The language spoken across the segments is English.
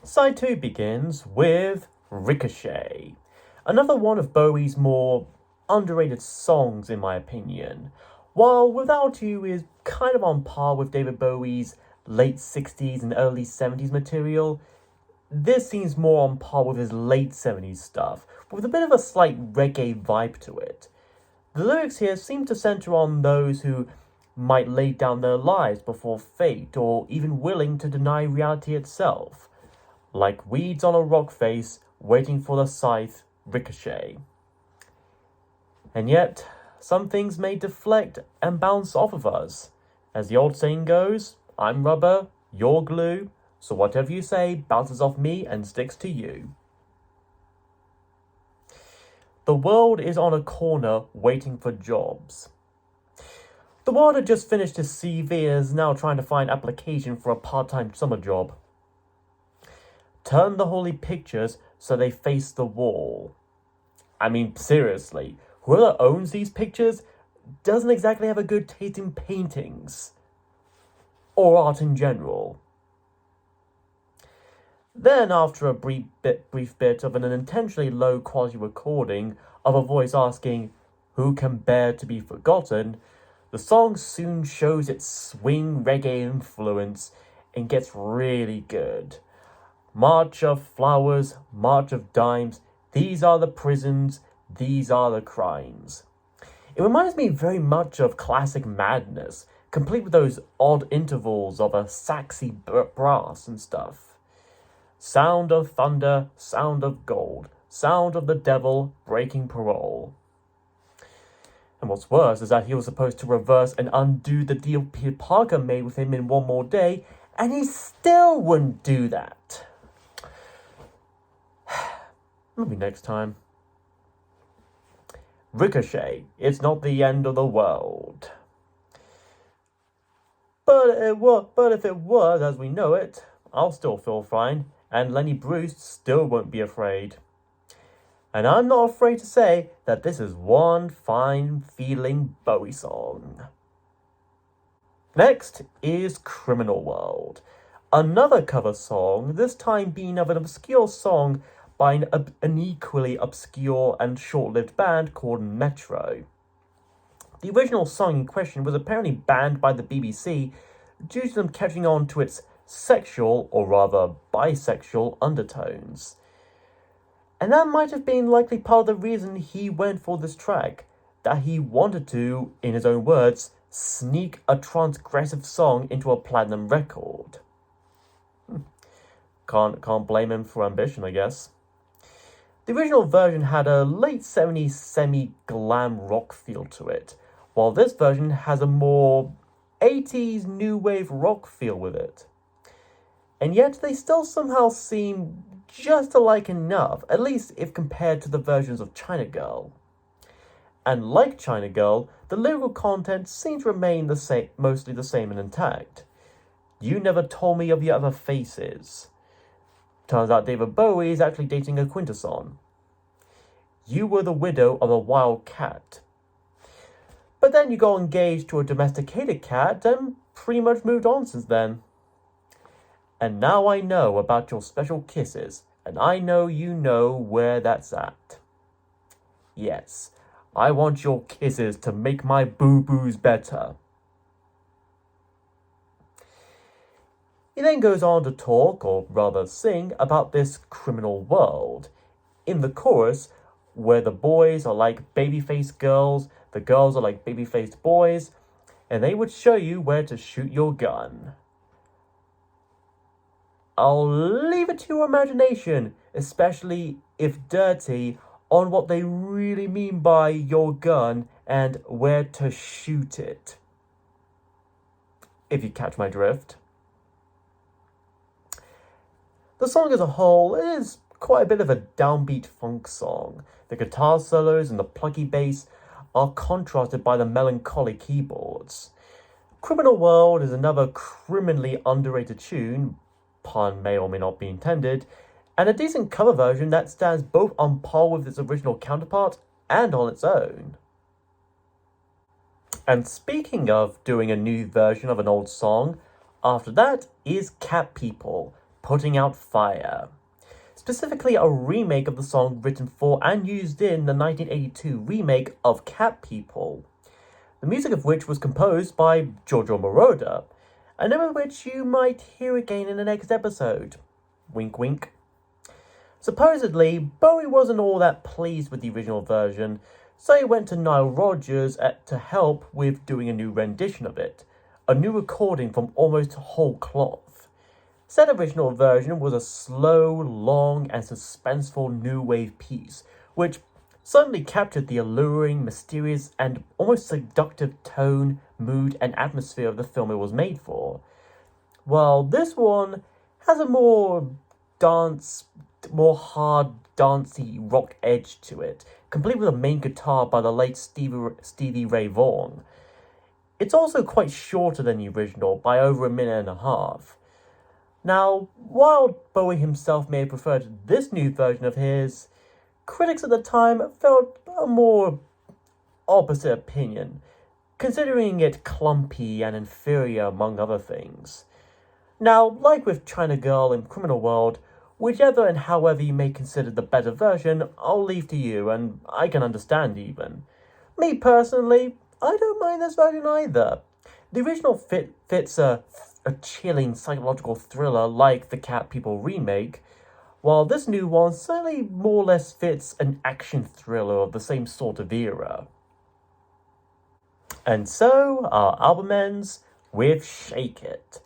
Side 2 begins with Ricochet, another one of Bowie's more underrated songs in my opinion. While Without You is kind of on par with David Bowie's late 60s and early 70s material, this seems more on par with his late 70s stuff, with a bit of a slight reggae vibe to it. The lyrics here seem to center on those who might lay down their lives before fate, or even willing to deny reality itself. Like weeds on a rock face, waiting for the scythe, ricochet. And yet, some things may deflect and bounce off of us. As the old saying goes, I'm rubber, you're glue, so whatever you say bounces off me and sticks to you. The world is on a corner waiting for jobs. The world had just finished his CV and is now trying to find application for a part-time summer job. Turn the holy pictures so they face the wall. I mean, seriously, whoever owns these pictures doesn't exactly have a good taste in paintings. Or art in general. Then, after a brief bit of an intentionally low-quality recording of a voice asking, "Who can bear to be forgotten?" the song soon shows its swing reggae influence and gets really good. March of flowers, march of dimes, these are the prisons, these are the crimes. It reminds me very much of classic Madness, complete with those odd intervals of a saxy brass and stuff. Sound of thunder, sound of gold, sound of the devil breaking parole. And what's worse is that he was supposed to reverse and undo the deal Peter Parker made with him in One More Day, and he still wouldn't do that. Maybe next time. Ricochet, it's not the end of the world. But if it was as we know it, I'll still feel fine, and Lenny Bruce still won't be afraid. And I'm not afraid to say that this is one fine feeling Bowie song. Next is Criminal World, another cover song, this time being of an obscure song by an equally obscure and short-lived band called Metro. The original song in question was apparently banned by the BBC due to them catching on to its sexual, or rather bisexual, undertones. And that might have been likely part of the reason he went for this track, that he wanted to, in his own words, sneak a transgressive song into a platinum record. Can't blame him for ambition, I guess. The original version had a late 70s semi-glam rock feel to it, while this version has a more 80s new wave rock feel with it. And yet they still somehow seem just alike enough, at least if compared to the versions of China Girl. And like China Girl, the lyrical content seems to remain mostly the same and intact. You never told me of your other faces. Turns out David Bowie is actually dating a quintesson. You were the widow of a wild cat. But then you got engaged to a domesticated cat and pretty much moved on since then. And now I know about your special kisses, and I know you know where that's at. Yes, I want your kisses to make my boo-boos better. He then goes on to talk, or rather sing, about this criminal world. In the chorus, where the boys are like baby-faced girls, the girls are like baby-faced boys, and they would show you where to shoot your gun. I'll leave it to your imagination, especially if dirty, on what they really mean by your gun and where to shoot it. If you catch my drift. The song as a whole is quite a bit of a downbeat funk song. The guitar solos and the plucky bass are contrasted by the melancholy keyboards. Criminal World is another criminally underrated tune, pun may or may not be intended, and a decent cover version that stands both on par with its original counterpart and on its own. And speaking of doing a new version of an old song, after that is Cat People, Putting Out Fire. Specifically a remake of the song written for and used in the 1982 remake of Cat People, the music of which was composed by Giorgio Moroder, a name of which you might hear again in the next episode. Wink wink. Supposedly, Bowie wasn't all that pleased with the original version, so he went to Nile Rodgers to help with doing a new rendition of it, a new recording from almost whole cloth. Said original version was a slow, long, and suspenseful new wave piece, which suddenly captured the alluring, mysterious, and almost seductive tone, mood, and atmosphere of the film it was made for. While this one has a more hard, dancey rock edge to it, complete with a main guitar by the late Stevie Ray Vaughan. It's also quite shorter than the original by over a minute and a half. Now, while Bowie himself may have preferred this new version of his, critics at the time felt a more opposite opinion, considering it clumpy and inferior among other things. Now, like with China Girl and Criminal World, whichever and however you may consider the better version, I'll leave to you, and I can understand even. Me personally, I don't mind this version either. The original fits a chilling psychological thriller like the Cat People remake, while this new one certainly more or less fits an action thriller of the same sort of era. And so, our album ends with Shake It.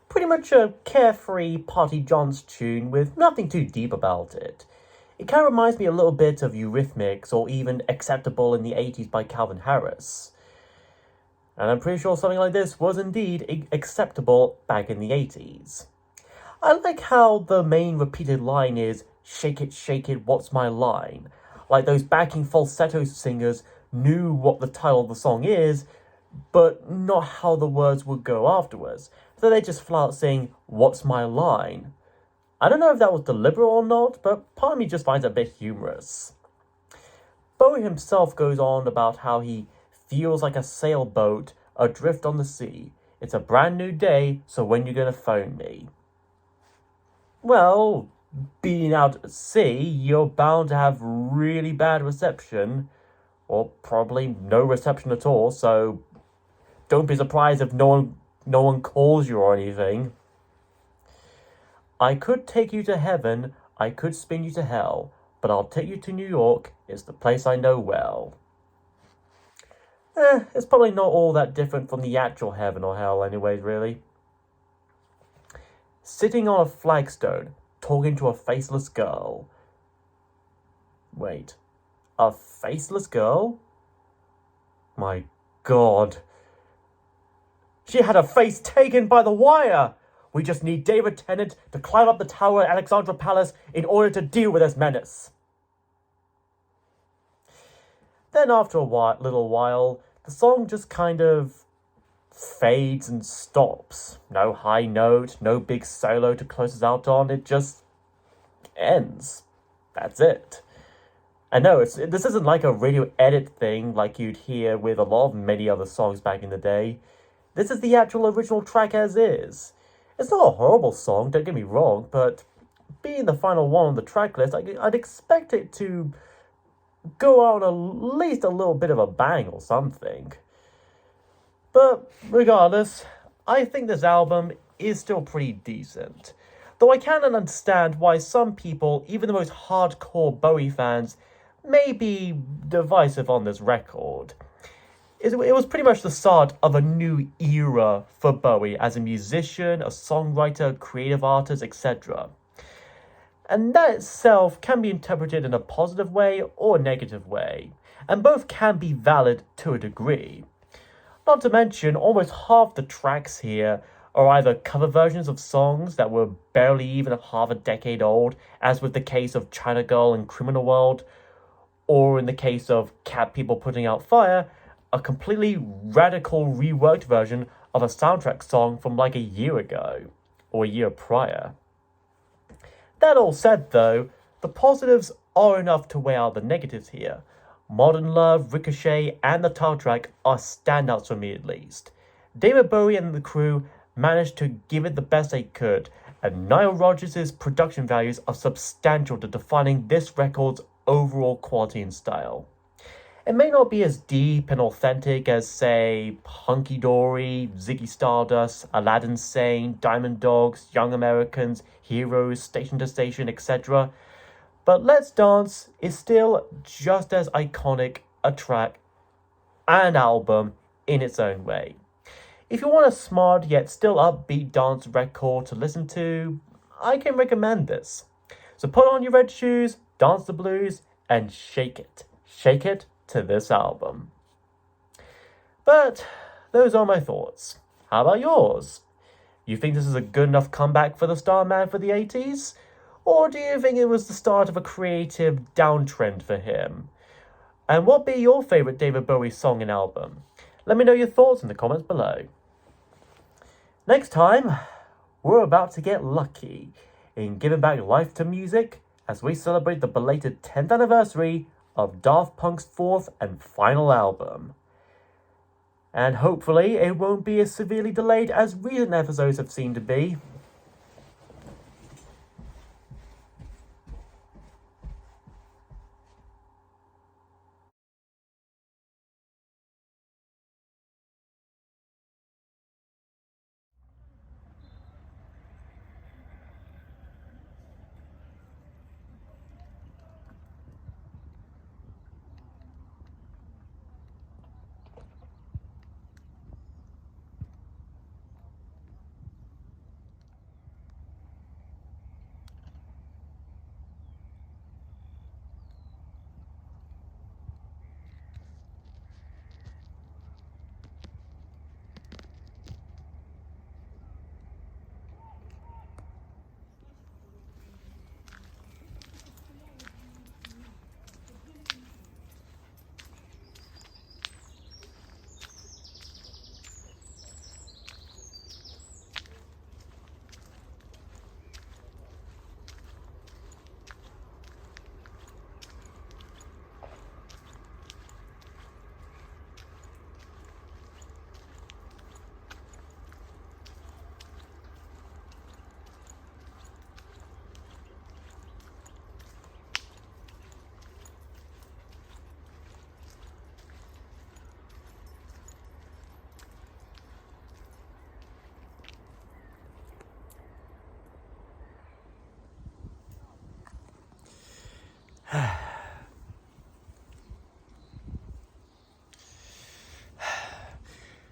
Pretty much a carefree Party Johns tune with nothing too deep about it. It kind of reminds me a little bit of Eurythmics or even Acceptable in the 80s by Calvin Harris. And I'm pretty sure something like this was indeed acceptable back in the 80s. I like how the main repeated line is, shake it, what's my line? Like those backing falsetto singers knew what the title of the song is, but not how the words would go afterwards. So they just flat out saying, what's my line? I don't know if that was deliberate or not, but part of me just finds it a bit humorous. Bowie himself goes on about how he feels like a sailboat adrift on the sea. It's a brand new day, so when you gonna phone me? Well, being out at sea, you're bound to have really bad reception, or probably no reception at all, so don't be surprised if no one calls you or anything. I could take you to heaven, I could spin you to hell, but I'll take you to New York, it's the place I know well. It's probably not all that different from the actual heaven or hell anyways, really. Sitting on a flagstone, talking to a faceless girl. Wait, a faceless girl? My God. She had her face taken by the wire! We just need David Tennant to climb up the tower at Alexandra Palace in order to deal with this menace. Then after a little while, the song just kind of fades and stops. No high note, no big solo to close us out on, it just ends. That's it. And no, this isn't like a radio edit thing like you'd hear with a lot of many other songs back in the day. This is the actual original track as is. It's not a horrible song, don't get me wrong, but being the final one on the track list, I'd expect it to go out at least a little bit of a bang or something. But regardless, I think this album is still pretty decent. Though I can understand why some people, even the most hardcore Bowie fans, may be divisive on this record. It was pretty much the start of a new era for Bowie as a musician, a songwriter, creative artist, etc. And that itself can be interpreted in a positive way or a negative way, and both can be valid to a degree. Not to mention, almost half the tracks here are either cover versions of songs that were barely even half a decade old, as with the case of China Girl and Criminal World, or in the case of Cat People Putting Out Fire, a completely radical reworked version of a soundtrack song from like a year ago, or a year prior. That all said though, the positives are enough to weigh out the negatives here. Modern Love, Ricochet, and the title track are standouts for me at least. David Bowie and the crew managed to give it the best they could, and Nile Rodgers' production values are substantial to defining this record's overall quality and style. It may not be as deep and authentic as, say, Hunky Dory, Ziggy Stardust, Aladdin Sane, Diamond Dogs, Young Americans, Heroes, Station to Station, etc., but Let's Dance is still just as iconic a track and album in its own way. If you want a smart yet still upbeat dance record to listen to, I can recommend this. So put on your red shoes, dance the blues, and shake it. Shake it to this album. But those are my thoughts. How about yours? You think this is a good enough comeback for the Starman for the 80s? Or do you think it was the start of a creative downtrend for him? And what be your favourite David Bowie song and album? Let me know your thoughts in the comments below. Next time, we're about to get lucky in giving back life to music as we celebrate the belated 10th anniversary of Daft Punk's 4th and final album. And hopefully it won't be as severely delayed as recent episodes have seemed to be.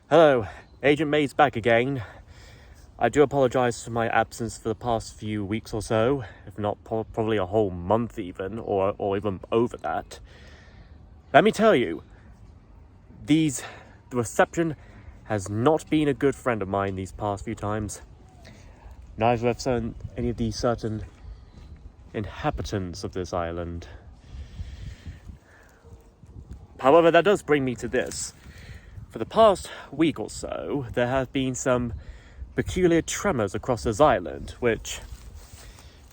Hello, Agent May's back again. I do apologise for my absence for the past few weeks or so, if not probably a whole month even, or even over that. Let me tell you, the reception has not been a good friend of mine these past few times. Neither have any of the certain inhabitants of this island. However, that does bring me to this. For the past week or so, there have been some peculiar tremors across this island, which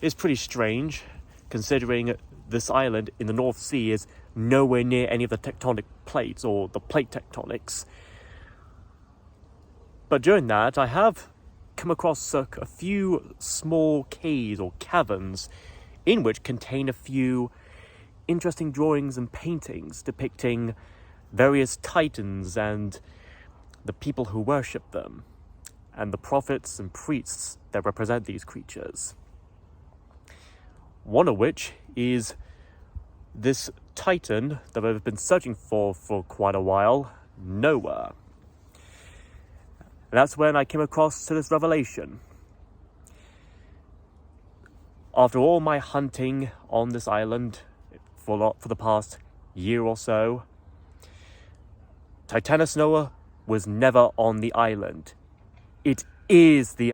is pretty strange, considering this island in the North Sea is nowhere near any of the tectonic plates or the plate tectonics. But during that, I have come across a few small caves or caverns in which contain a few interesting drawings and paintings depicting various titans and the people who worship them, and the prophets and priests that represent these creatures. One of which is this titan that I've been searching for quite a while, Noah. And that's when I came across to this revelation. After all my hunting on this island for the past year or so, Titanus Noah was never on the island. It is the